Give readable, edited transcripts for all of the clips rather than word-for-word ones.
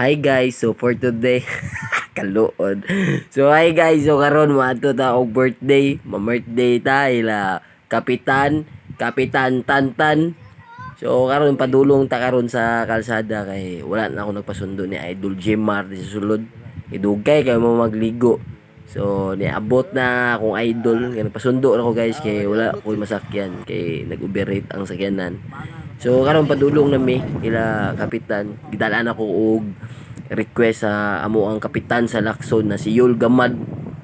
Hi guys, so for today kaluod. So hi guys, so karon moadto ta og birthday, ma-birthday ta ila Kapitan, Kapitan Tantan. So karon padulong ta karon sa kalsada kay wala na ako nagpasundo ni Idol Jemar di sa sulod. Idugay kay mo magligo. So niabot na akong idol kay nagpasundo na ko guys kay wala ko masakyan kay nag-overrate ang sakyanan. So karon padulong nami ila kapitan. Gidalaan ako og request sa amo ang kapitan sa Lacson na si Yul Gamad.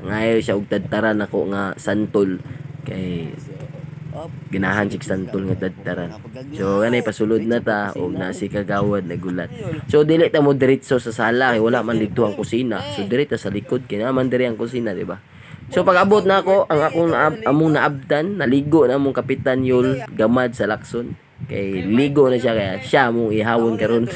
Ngayo siya og tadtaran ako nga santol kay ginahan sig santol nga tadtaran. So kanay pasulod na ta og na si kagawad nagulat. So dili ta mo diretso sa sala kay wala man dito ang kusina. So diri ta sa likod kay naman diri ang kusina, di ba? So pag abot na ako ang akong among naabdan, naligo na among kapitan Yul Gamad sa Lacson. Kay ligo na siya kaya siya mong ihawon karon.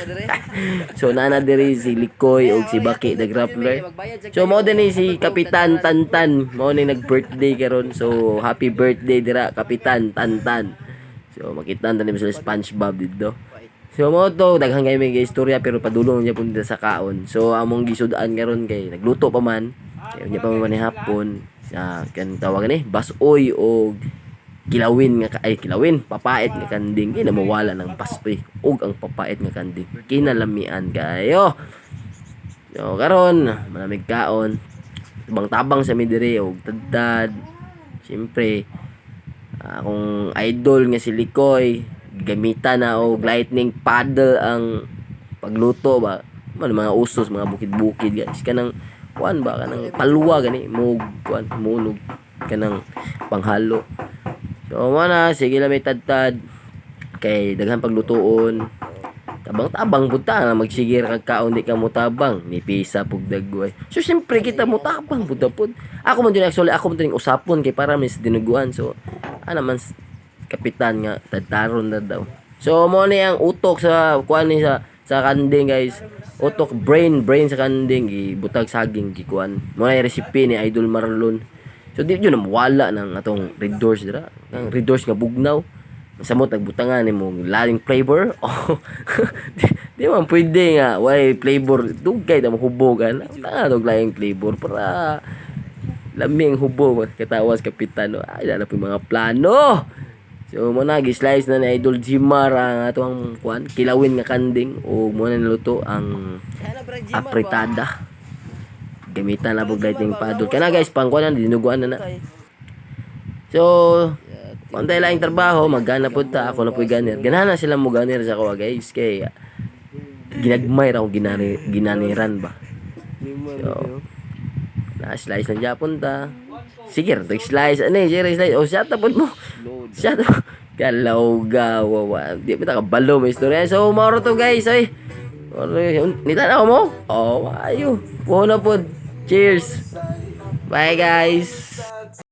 So nana diri si Likoy og si Baki the Grappler. So mao din si Kapitan Tantan, mao ni nag-birthday karon. So happy birthday dira Kapitan Tantan. So makita na ni sa SpongeBob dito. So mao to daghang kay may istorya pero padulong niya punta sa kaon. So among gisud-an karon kay nagluto pa man. Kay unya pa man ni hapon. Kan tawag ni basoy og kilawin nga kilawin papait nga kanding kay namawala ng pasoy ug ang papait nga kanding kinalamian kayo. So karon malamig kaon tabang sa midiri og tadtad. Siyempre akong idol nga si Likoy gamitan na og lightning paddle ang pagluto ba man mga usos mga bukid-bukid guys kanang kuan ba kanang palwa gani mo kuan munog kanang panghalo. So mana sige lang may tadtad kay daghan paglutoon. Tabang-tabang buta nga magsigir kag kaon di ka mo tabang ni pisa pug dagway. So siyempre kita mo tabang buta pod. Ako man din actually ako man din usapon kay para mis dinuguan. So ana man kapitan nga tadtaron na daw. So mo ni ang utok sa kuan ni sa kanding guys. Utok brain sa kanding gibutag saging gikuan. Mo na recipe ni Idol Marlon. So di yun wala ng atong red doors dira. Ang red doors nga bugnaw. Samot nagbutangan nimo laing flavor. Oh. di man pwede nga way flavor dugay na mahubogan. Tanga dog laing flavor para laming hubog katawas kapitan. Ay dala po mga plano. So mo na gi-slice na ni Idol Jimar ang atong kuan kilawin nga kanding o mo na niluto ang apritada. Gamitan na bug lighting paddle. Kana guys, pangkuan na dinuguan na. So, kung tayo lang trabaho, magana po ta. Ako na po ganir. Ganahan na sila mo ganir sa kawa guys. Kay ginagmay raw ginaniran ba. So, na-slice ng Japon ta. Sige, slice. Ano slice. O, shut up mo. Shut up. Kalawga, wawa. Di ba kabalo may istorya. So, mauro to guys. Ay. Nita na mo? Oh, ayo. Puho na po. Cheers. Bye guys.